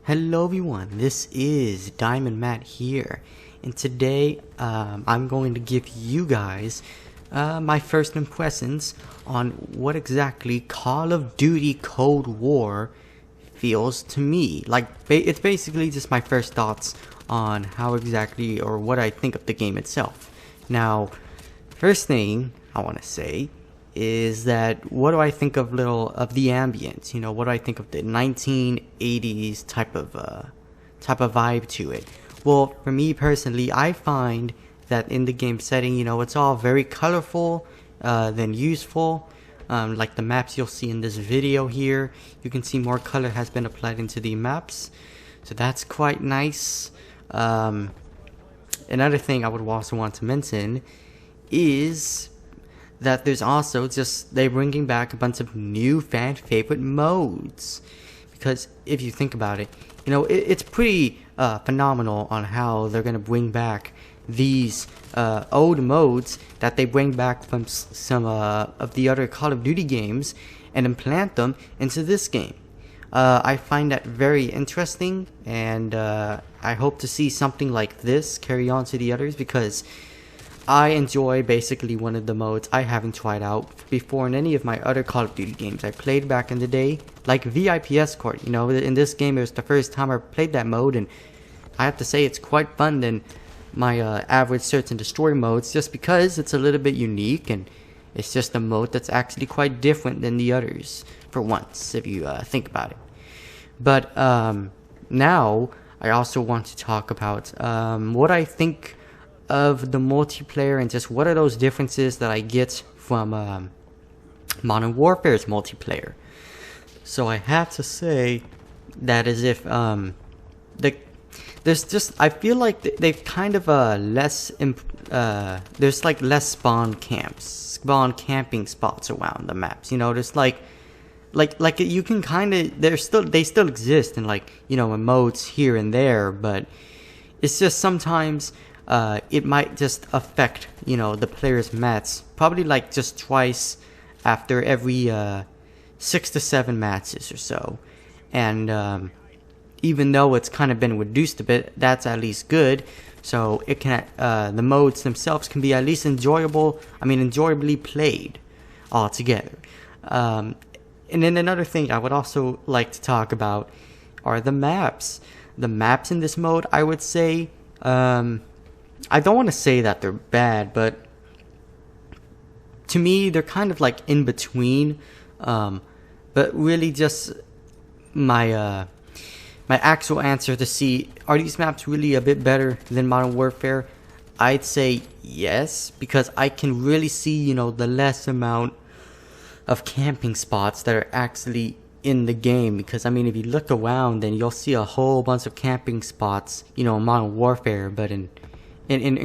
Hello everyone, this is Diamond Matt here, and today I'm going to give you guys my first impressions on what exactly Call of Duty Cold War feels to me. It's basically just my first thoughts on how exactly or what I think of the game itself. Now, first thing I want to say is that what do I think of the ambience? You know, what do I think of the 1980s type of vibe to it? Well, for me personally, I find that in the game setting, you know, it's all very colorful, then useful. Like the maps you'll see in this video here, you can see more color has been applied into the maps, so that's quite nice. Another thing I would also want to mention is that there's also they're bringing back a bunch of new fan favorite modes, because if you think about it, you know, it's pretty phenomenal on how they're gonna bring back these old modes that they bring back from some of the other Call of Duty games and implant them into this game. I find that very interesting, and I hope to see something like this carry on to the others, because I enjoy basically one of the modes I haven't tried out before in any of my other Call of Duty games I played back in the day, like VIP Escort. You know, in this game it was the first time I played that mode, and I have to say it's quite fun than my average search and destroy modes, just because it's a little bit unique and it's just a mode that's actually quite different than the others for once, if you think about it. But now I also want to talk about what I think of the multiplayer, and just what are those differences that I get from Modern Warfare's multiplayer. So I have to say that as if I feel like they've kind of there's like less spawn camping spots around the maps. You know, there's like you can kind of, they still exist in, like, you know, in modes here and there, but it's just sometimes it might just affect, you know, the player's mats probably like just twice after every 6 to 7 matches or so. And even though it's kind of been reduced a bit, that's at least good. So it can the modes themselves can be at least enjoyably played altogether. And then another thing I would also like to talk about are the maps. The maps in this mode, I would say, I don't want to say that they're bad, but to me they're kind of like in between. But really, just my actual answer to see, are these maps really a bit better than Modern Warfare? I'd say yes, because I can really see, you know, the less amount of camping spots that are actually in the game. Because I mean, if you look around, then you'll see a whole bunch of camping spots, you know, in Modern Warfare, but in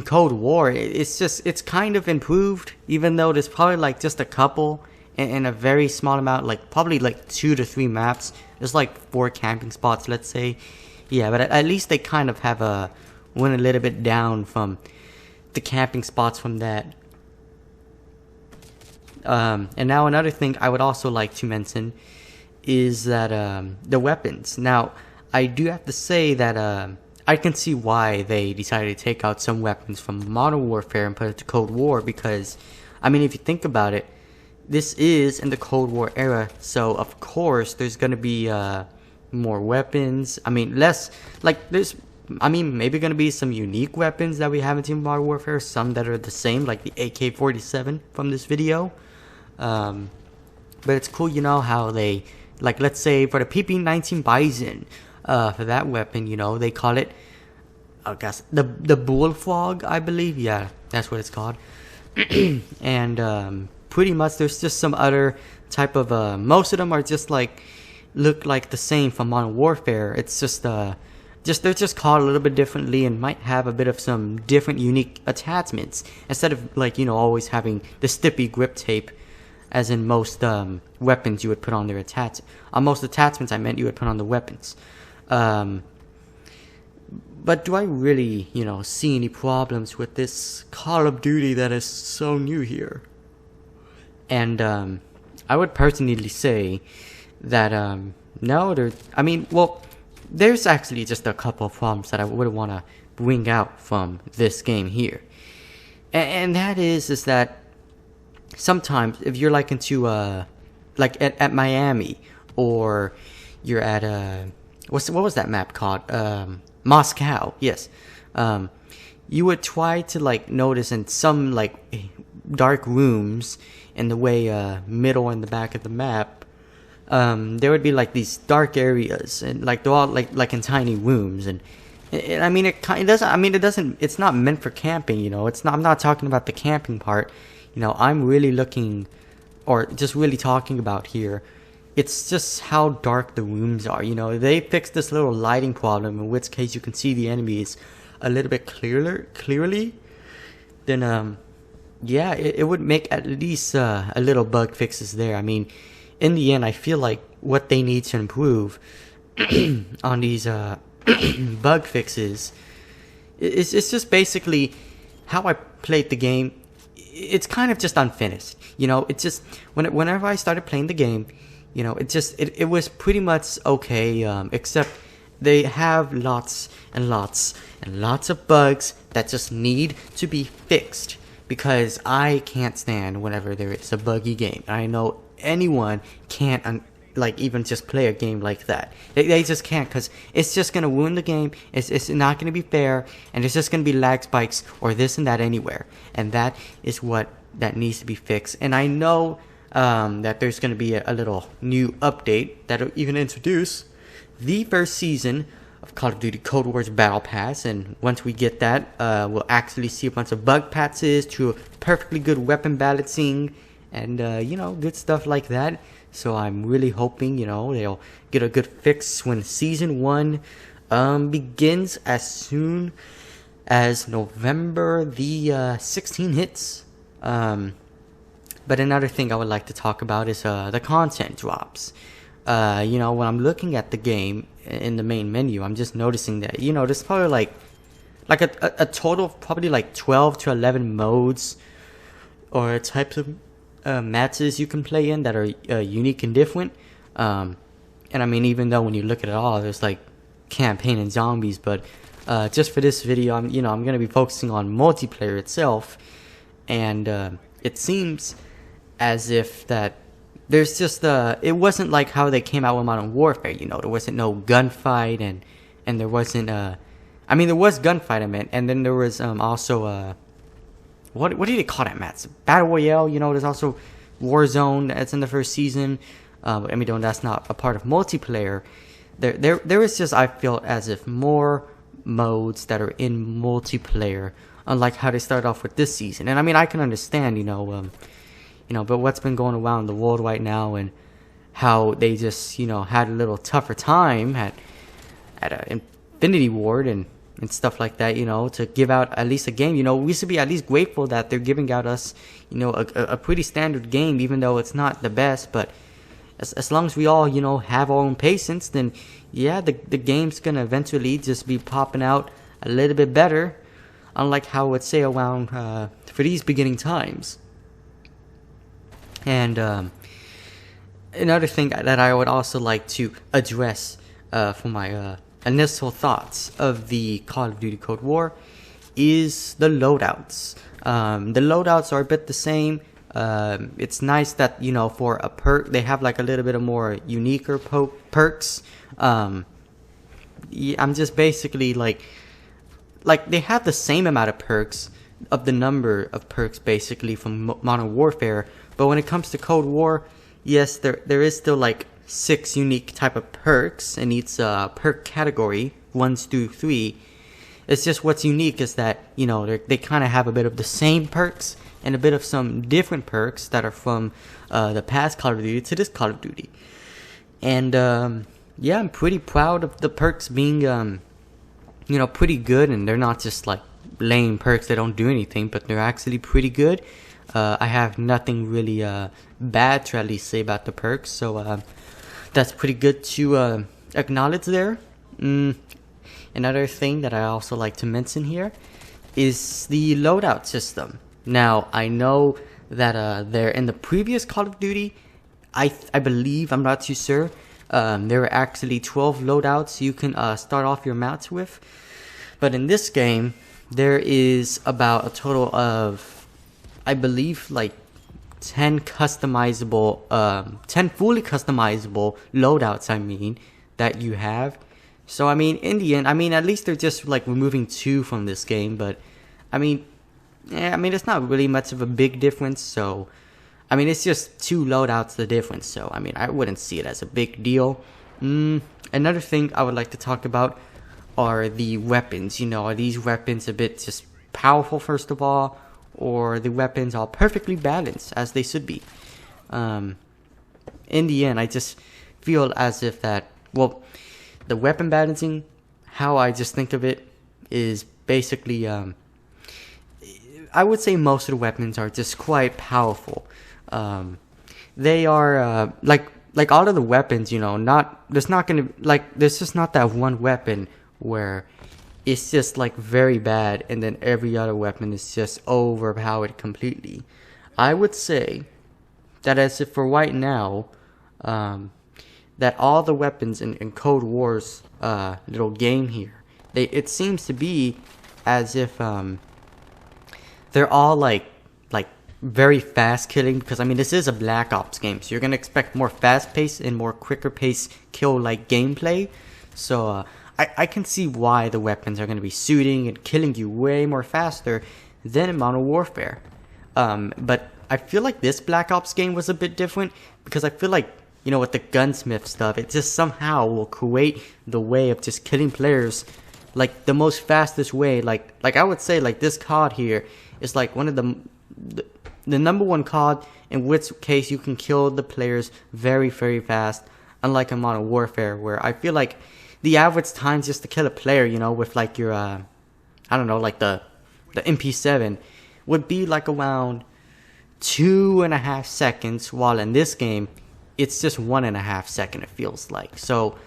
Cold War, it's kind of improved, even though there's probably like just a couple in a very small amount, like probably like 2 to 3 maps. There's like 4 camping spots, let's say. Yeah, but at least they kind of have went a little bit down from the camping spots from that. And now another thing I would also like to mention is that the weapons. Now, I do have to say that I can see why they decided to take out some weapons from Modern Warfare and put it to Cold War, because, I mean, if you think about it, this is in the Cold War era, so of course there's gonna be more weapons. I mean, maybe gonna be some unique weapons that we haven't seen in Modern Warfare, some that are the same, like the AK-47 from this video. But it's cool, you know, how they, like, let's say for the PP-19 Bison, for that weapon, you know, they call it, I guess, the Bullfrog, I believe. Yeah, that's what it's called. And pretty much there's just some other type of most of them are just like look like the same from Modern Warfare. It's just they're just called a little bit differently and might have a bit of some different unique attachments, instead of, like, you know, always having the stippy grip tape as in most weapons you would put on their on most attachments I meant you would put on the weapons. But do I really, you know, see any problems with this Call of Duty that is so new here? And I would personally say that no, there's actually just a couple of problems that I would want to bring out from this game here, and that is that sometimes if you're like into like at Miami, or you're at what was that map called, Moscow, yes, you would try to like notice in some like dark rooms in the way middle and the back of the map, there would be like these dark areas, and like they're all like in tiny rooms, and I mean it doesn't, I mean it doesn't, it's not meant for camping, you know. It's not, I'm not talking about the camping part, you know. I'm really looking, or just really talking about here, it's just how dark the rooms are, you know. They fixed this little lighting problem, in which case you can see the enemies a little bit clearly, then yeah, it would make at least a little bug fixes there. I mean, in the end, I feel like what they need to improve on these bug fixes is just basically how I played the game. It's kind of just unfinished, you know. It's just whenever I started playing the game, you know, it was pretty much okay, except they have lots and lots and lots of bugs that just need to be fixed, because I can't stand whenever there is a buggy game. I know anyone can't like even just play a game like that. They just can't, because it's just gonna ruin the game. It's not gonna be fair, and it's just gonna be lag spikes or this and that anywhere, and that is what that needs to be fixed. And I know that there's gonna be a little new update that'll even introduce the first season of Call of Duty Cold War's Battle Pass, and once we get that, we'll actually see a bunch of bug patches to perfectly good weapon balancing, and you know, good stuff like that. So I'm really hoping, you know, they'll get a good fix when Season 1 begins as soon as November the 16th hits. But another thing I would like to talk about is the content drops. You know, when I'm looking at the game in the main menu, I'm just noticing that, you know, there's probably like a total of probably like 12 to 11 modes or types of matches you can play in that are unique and different. And I mean, even though when you look at it all, there's like campaign and zombies, but just for this video, I'm going to be focusing on multiplayer itself, and it seems as if that there's just it wasn't like how they came out with Modern Warfare, you know. There wasn't no gunfight, and there wasn't I mean, there was gunfight, I meant, and then there was also what do they call that, Matt? Battle Royale, you know. There's also Warzone that's in the first season. I mean, that's not a part of multiplayer. There is just, I feel as if, more modes that are in multiplayer, unlike how they started off with this season. And I mean, I can understand, you know, but what's been going around the world right now, and how they just, you know, had a little tougher time at Infinity Ward and stuff like that, you know, to give out at least a game. You know, we should be at least grateful that they're giving out us, you know, a pretty standard game, even though it's not the best. But as long as we all, you know, have our own patience, then yeah, the game's gonna eventually just be popping out a little bit better, unlike how it's say around for these beginning times. And another thing that I would also like to address for my initial thoughts of the Call of Duty Cold War is the loadouts. The loadouts are a bit the same. It's nice that, you know, for a perk, they have like a little bit of more uniquer perks. Yeah, I'm just basically like they have the same amount of perks, of the number of perks basically from Modern Warfare, but when it comes to Cold War, yes, there is still like 6 unique type of perks in each perk category, 1 through 3. It's just what's unique is that, you know, they kind of have a bit of the same perks and a bit of some different perks that are from the past Call of Duty to this Call of Duty. And yeah, I'm pretty proud of the perks being, you know, pretty good, and they're not just like lame perks that don't do anything, but they're actually pretty good. I have nothing really bad to at least say about the perks, so that's pretty good to acknowledge there. Another thing that I also like to mention here is the loadout system. Now, I know that they're in the previous Call of Duty, I believe, I'm not too sure, There are actually 12 loadouts you can start off your maps with. But in this game, there is about a total of, I believe, like 10 customizable, 10 fully customizable loadouts, I mean, that you have. So, I mean, in the end, I mean, at least they're just like removing 2 from this game, but I mean, it's not really much of a big difference, so I mean, it's just 2 loadouts the difference, so I mean, I wouldn't see it as a big deal. Another thing I would like to talk about are the weapons. You know, are these weapons a bit just powerful, first of all, or the weapons are perfectly balanced as they should be? In the end, I just feel as if that, well, the weapon balancing, how I just think of it is basically, I would say most of the weapons are just quite powerful. They are like all of the weapons, you know, there's just not that one weapon where it's just like very bad and then every other weapon is just overpowered completely. I would say that as if for right now, that all the weapons in Code War's little game here, it seems to be as if they're all like very fast killing, because I mean this is a Black Ops game, so you're gonna expect more fast paced and more quicker paced kill like gameplay. So I can see why the weapons are gonna be shooting and killing you way more faster than in Modern Warfare. But I feel like this Black Ops game was a bit different, because I feel like, you know, with the gunsmith stuff, it just somehow will create the way of just killing players like the most fastest way. Like I would say, like this COD here is like one of the number one COD in which case you can kill the players very, very fast, unlike in Modern Warfare, where I feel like the average time just to kill a player, you know, with like your I don't know, like the MP7 would be like around 2.5 seconds, while in this game it's just 1.5 seconds, it feels like. So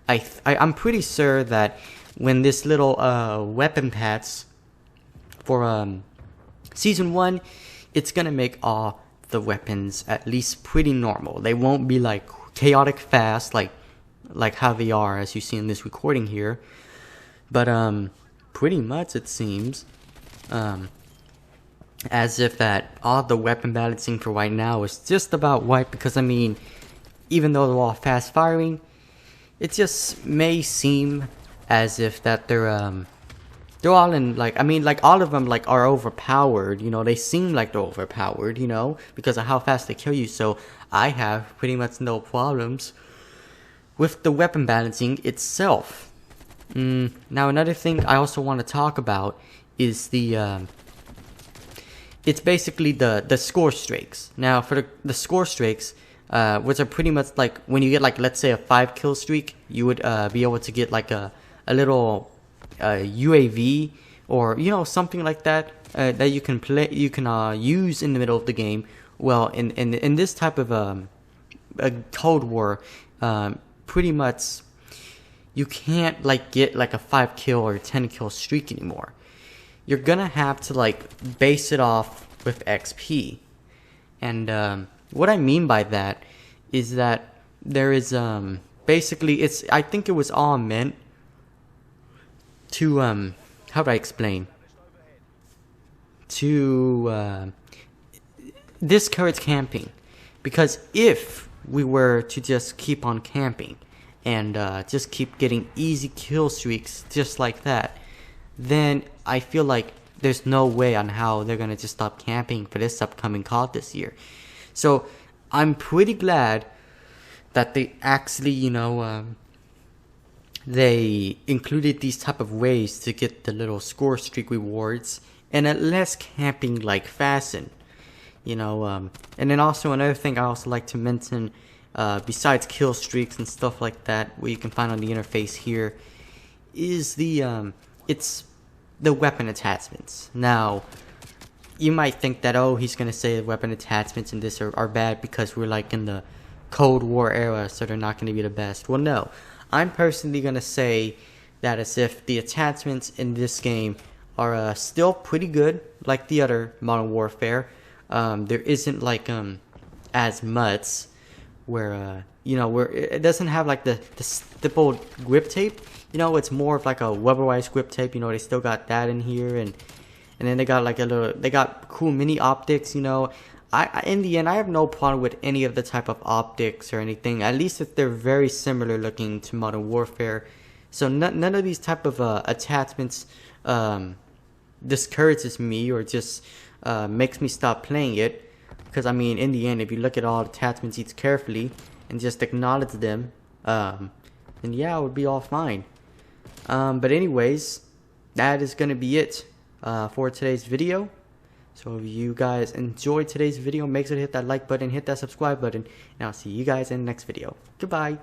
I'm pretty sure that when this little weapon patch for Season 1, it's gonna make all the weapons at least pretty normal. They won't be like chaotic fast like how they are as you see in this recording here. But pretty much it seems as if that all the weapon balancing for right now is just about right, because I mean, even though they're all fast firing, it just may seem as if that they're all in, like, I mean, like, all of them, like, are overpowered, you know, they seem like they're overpowered, you know, because of how fast they kill you. So I have pretty much no problems with the weapon balancing itself. Now, another thing I also want to talk about is the, it's basically the score streaks. Now, for the score streaks, which are pretty much like, when you get, like, let's say a 5 kill streak, you would be able to get, like, a little UAV, or, you know, something like that, that you can use in the middle of the game. Well, in this type of a Cold War, pretty much you can't like get like a 5 kill or 10 kill streak anymore. You're gonna have to like base it off with XP. And what I mean by that is that there is basically, I think it was all meant to how do I explain, to discourage camping. Because if we were to just keep on camping and just keep getting easy kill streaks just like that, then I feel like there's no way on how they're gonna just stop camping for this upcoming COD this year. So I'm pretty glad that they actually, you know, they included these type of ways to get the little score streak rewards in a less camping like fashion, you know. And then also another thing I also like to mention, besides kill streaks and stuff like that, what you can find on the interface here, is the it's the weapon attachments. Now, you might think that, oh, he's gonna say the weapon attachments in this are bad because we're like in the Cold War era, so they're not gonna be the best. Well, no, I'm personally gonna say that as if the attachments in this game are still pretty good, like the other Modern Warfare. There isn't like as much where you know, where it doesn't have like the stippled grip tape. You know, it's more of like a rubberized grip tape. You know, they still got that in here, and then they got like they got cool mini optics. You know, in the end, I have no problem with any of the type of optics or anything. At least if they're very similar looking to Modern Warfare. So none of these type of attachments discourages me or just makes me stop playing it. Because I mean, in the end, if you look at all attachments each carefully and just acknowledge them, then yeah, it would be all fine. But anyways, that is gonna be it for today's video. So if you guys enjoyed today's video, make sure to hit that like button, hit that subscribe button, and I'll see you guys in the next video. Goodbye.